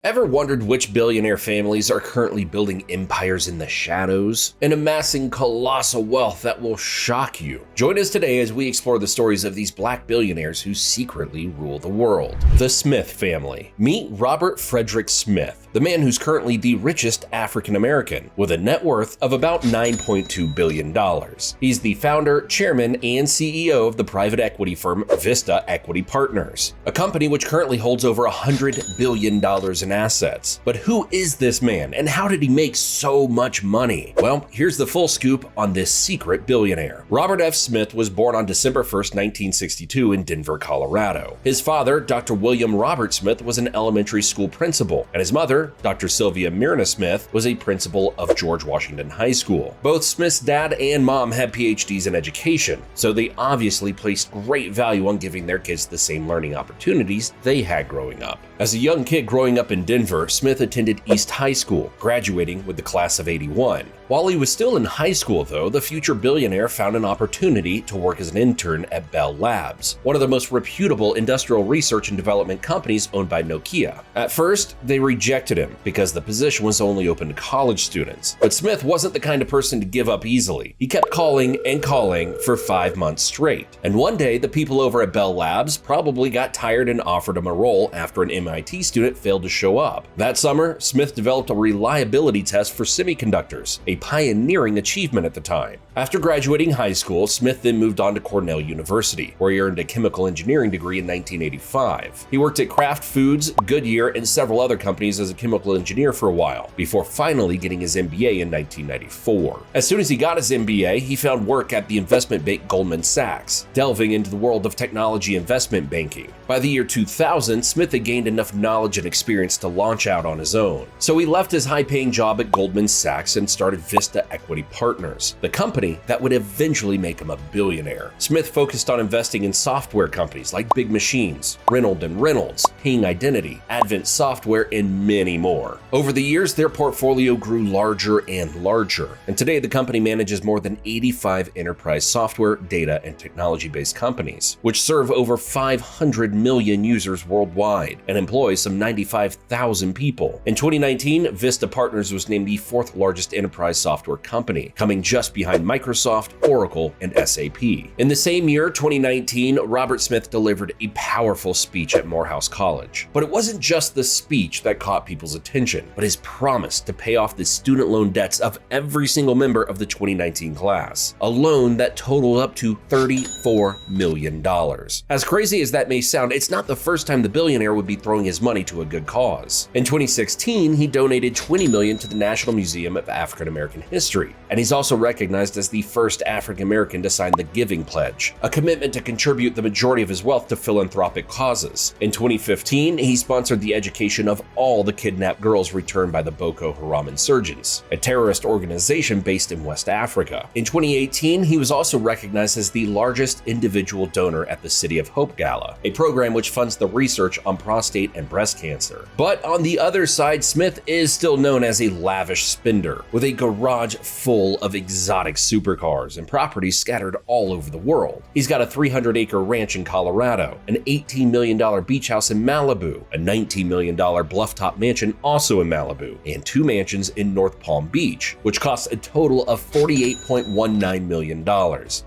Ever wondered which billionaire families are currently building empires in the shadows and amassing colossal wealth that will shock you? Join us today as we explore the stories of these black billionaires who secretly rule the world. The Smith family. Meet Robert Frederick Smith, the man who's currently the richest African American, with a net worth of about $9.2 billion. He's the founder, chairman, and CEO of the private equity firm Vista Equity Partners, a company which currently holds over $100 billion in assets. But who is this man and how did he make so much money? Well, here's the full scoop on this secret billionaire. Robert F. Smith was born on December 1st, 1962 in Denver, Colorado. His father, Dr. William Robert Smith, was an elementary school principal, and his mother, Dr. Sylvia Myrna Smith, was a principal of George Washington High School. Both Smith's dad and mom had PhDs in education, so they obviously placed great value on giving their kids the same learning opportunities they had growing up. As a young kid growing up in Denver, Smith attended East High School, graduating with the class of '81. While he was still in high school, though, the future billionaire found an opportunity to work as an intern at Bell Labs, one of the most reputable industrial research and development companies owned by Nokia. At first, they rejected him because the position was only open to college students. But Smith wasn't the kind of person to give up easily. He kept calling and calling for 5 months straight. And one day, the people over at Bell Labs probably got tired and offered him a role after an MIT student failed to show up. That summer, Smith developed a reliability test for semiconductors, a pioneering achievement at the time. After graduating high school, Smith then moved on to Cornell University, where he earned a chemical engineering degree in 1985. He worked at Kraft Foods, Goodyear, and several other companies as a chemical engineer for a while, before finally getting his MBA in 1994. As soon as he got his MBA, he found work at the investment bank Goldman Sachs, delving into the world of technology investment banking. By the year 2000, Smith had gained enough knowledge and experience to launch out on his own. So he left his high-paying job at Goldman Sachs and started Vista Equity Partners, the company that would eventually make him a billionaire. Smith focused on investing in software companies like Big Machines, Reynolds & Reynolds, Ping Identity, Advent Software, and many more. Over the years, their portfolio grew larger and larger, and today the company manages more than 85 enterprise software, data, and technology-based companies, which serve over 500 million users worldwide and employ some 95,000 people. In 2019, Vista Partners was named the fourth largest enterprise software company, coming just behind Microsoft, Oracle, and SAP. In the same year, 2019, Robert Smith delivered a powerful speech at Morehouse College. But it wasn't just the speech that caught people's attention, but his promise to pay off the student loan debts of every single member of the 2019 class, a loan that totaled up to $34 million. As crazy as that may sound, it's not the first time the billionaire would be throwing his money to a good cause. In 2016, he donated $20 million to the National Museum of African American History, and he's also recognized as the first African American to sign the Giving Pledge, a commitment to contribute the majority of his wealth to philanthropic causes. In 2015, he sponsored the education of all the kidnapped girls returned by the Boko Haram insurgents, a terrorist organization based in West Africa. In 2018, he was also recognized as the largest individual donor at the City of Hope Gala, a program which funds the research on prostate and breast cancer. But on the other side, Smith is still known as a lavish spender, with a garage full of exotic supercars and properties scattered all over the world. He's got a 300-acre ranch in Colorado, an $18 million beach house in Malibu, a $19 million bluff-top mansion also in Malibu, and 2 mansions in North Palm Beach, which costs a total of $48.19 million.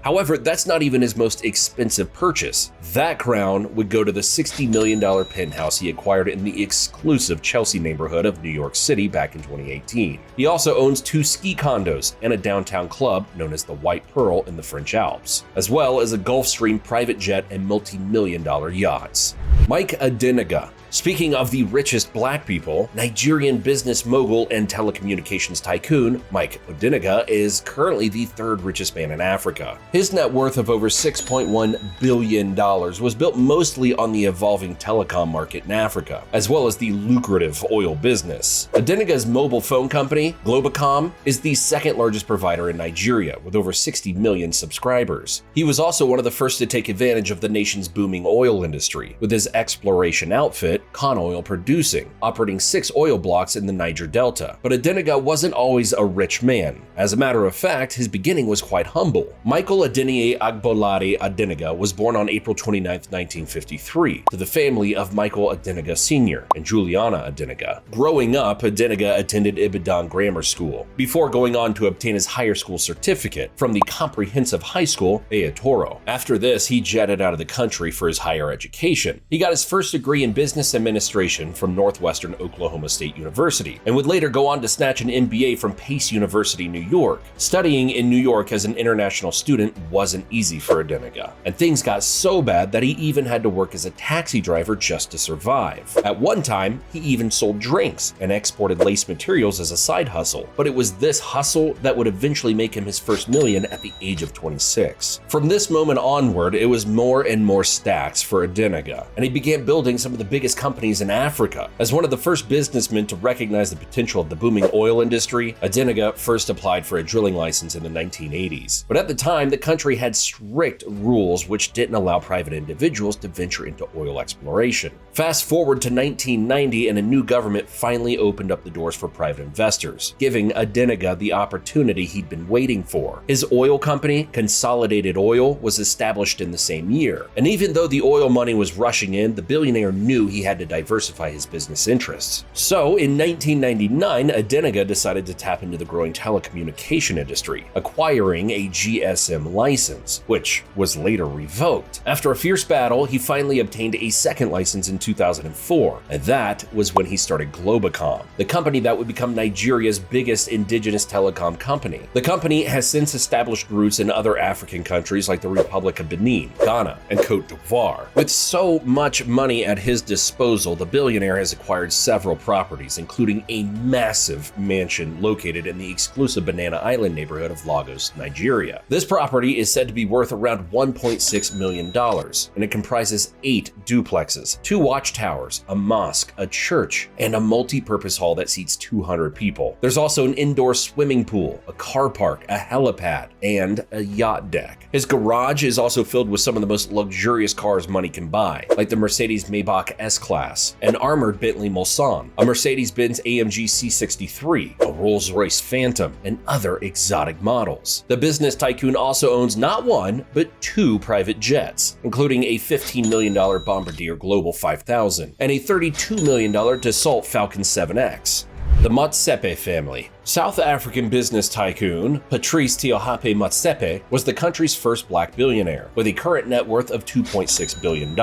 However, that's not even his most expensive purchase. That crown would go to the $60 million penthouse he acquired in the exclusive Chelsea neighborhood of New York City back in 2018. He also owns 2 ski condos and a downtown club known as the White Pearl in the French Alps, as well as a Gulfstream private jet and multi-million-dollar yachts. Mike Adeniga. Speaking of the richest black people, Nigerian business mogul and telecommunications tycoon Mike Adeniga is currently the 3rd richest man in Africa. His net worth of over $6.1 billion was built mostly on the evolving telecom market in Africa, as well as the lucrative oil business. Adeniga's mobile phone company, Globacom, is the 2nd largest provider in Nigeria, with over 60 million subscribers. He was also one of the first to take advantage of the nation's booming oil industry, with his exploration outfit, Conoil Producing, operating 6 oil blocks in the Niger Delta. But Adeniga wasn't always a rich man. As a matter of fact, his beginning was quite humble. Michael Adeniyi Agbolade Adeniga was born on April 29, 1953, to the family of Michael Adeniga Sr. and Juliana Adeniga. Growing up, Adeniga attended Ibadan Grammar School, before going on to obtain his higher school certificate from the Comprehensive High School, Ayatoro. After this, he jetted out of the country for his higher education. He got his first degree in business administration from Northwestern Oklahoma State University, and would later go on to snatch an MBA from Pace University, New York. Studying in New York as an international student wasn't easy for Adeniga, and things got so bad that he even had to work as a taxi driver just to survive. At one time, he even sold drinks and exported lace materials as a side hustle, but it was this hustle that would eventually make him his first million at the age of 26. From this moment onward, it was more and more stacks for Adeniga, and he began building some of the biggest companies in Africa. As one of the first businessmen to recognize the potential of the booming oil industry, Adeniga first applied for a drilling license in the 1980s. But at the time, the country had strict rules which didn't allow private individuals to venture into oil exploration. Fast forward to 1990, and a new government finally opened up the doors for private investors, giving Adeniga the opportunity he'd been waiting for. His oil company, Consolidated Oil, was established in the same year. And even though the oil money was rushing in, the billionaire knew he had to diversify his business interests. So in 1999, Adeniga decided to tap into the growing telecommunication industry, acquiring a GSM license, which was later revoked. After a fierce battle, he finally obtained a second license in 2004, and that was when he started Globacom, the company that would become Nigeria's biggest indigenous telecom company. The company has since established roots in other African countries like the Republic of Benin, Ghana, and Cote d'Ivoire. With so much money at his disposal, the billionaire has acquired several properties, including a massive mansion located in the exclusive Banana Island neighborhood of Lagos, Nigeria. This property is said to be worth around $1.6 million, and it comprises 8 duplexes, 2 watchtowers, a mosque, a church, and a multi-purpose hall that seats 200 people. There's also an indoor swimming pool, a car park, a helipad, and a yacht deck. His garage is also filled with some of the most luxurious cars money can buy, like the Mercedes-Maybach S-Class, an armored Bentley Mulsanne, a Mercedes-Benz AMG C63, a Rolls-Royce Phantom, and other exotic models. The business tycoon also owns not 1, but 2 private jets, including a $15 million Bombardier Global 5000 and a $32 million Dassault Falcon 7X. The Motsepe family. South African business tycoon Patrice Teohape Motsepe was the country's first black billionaire, with a current net worth of $2.6 billion.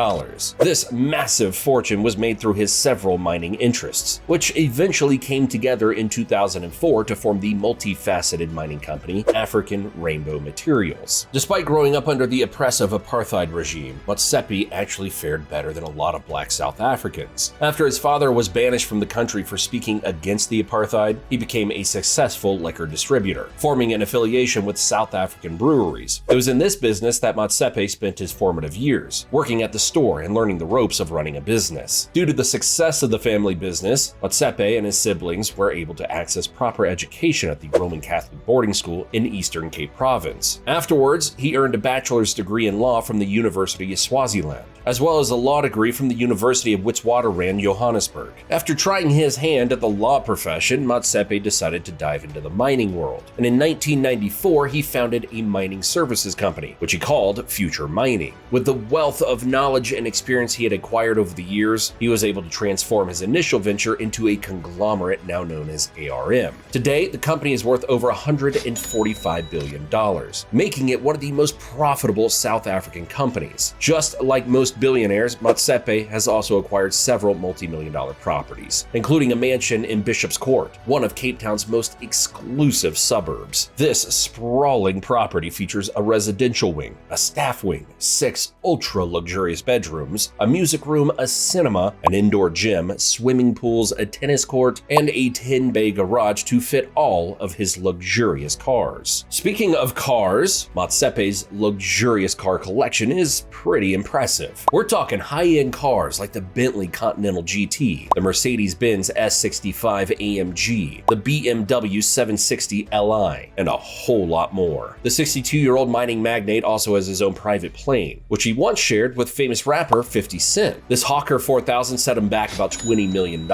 This massive fortune was made through his several mining interests, which eventually came together in 2004 to form the multifaceted mining company African Rainbow Materials. Despite growing up under the oppressive apartheid regime, Motsepe actually fared better than a lot of black South Africans. After his father was banished from the country for speaking against the apartheid, he became a successful liquor distributor, forming an affiliation with South African breweries. It was in this business that Motsepe spent his formative years, working at the store and learning the ropes of running a business. Due to the success of the family business, Motsepe and his siblings were able to access proper education at the Roman Catholic boarding school in Eastern Cape Province. Afterwards, he earned a bachelor's degree in law from the University of Swaziland, as well as a law degree from the University of Witwatersrand, Johannesburg. After trying his hand at the law profession, Motsepe decided to dive into the mining world, and in 1994 he founded a mining services company, which he called Future Mining. With the wealth of knowledge and experience he had acquired over the years, he was able to transform his initial venture into a conglomerate now known as ARM. Today, the company is worth over $145 billion, making it one of the most profitable South African companies. Just like most billionaires, Motsepe has also acquired several multi-million-dollar properties, including a mansion in Bishop's Court, one of Cape Town's most exclusive suburbs. This sprawling property features a residential wing, a staff wing, 6 ultra-luxurious bedrooms, a music room, a cinema, an indoor gym, swimming pools, a tennis court, and a 10-bay garage to fit all of his luxurious cars. Speaking of cars, Motsepe's luxurious car collection is pretty impressive. We're talking high-end cars like the Bentley Continental GT, the Mercedes-Benz S65 AMG, the BMW BMW 760 Li, and a whole lot more. The 62-year-old mining magnate also has his own private plane, which he once shared with famous rapper 50 Cent. This Hawker 4000 set him back about $20 million,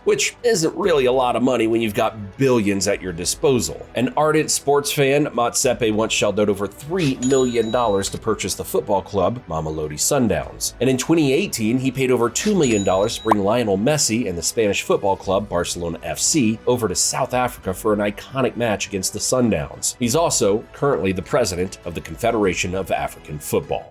which isn't really a lot of money when you've got billions at your disposal. An ardent sports fan, Motsepe once shelled out over $3 million to purchase the football club Mamelodi Sundowns. And in 2018, he paid over $2 million to bring Lionel Messi and the Spanish football club Barcelona FC over to South Africa for an iconic match against the Sundowns. He's also currently the president of the Confederation of African Football.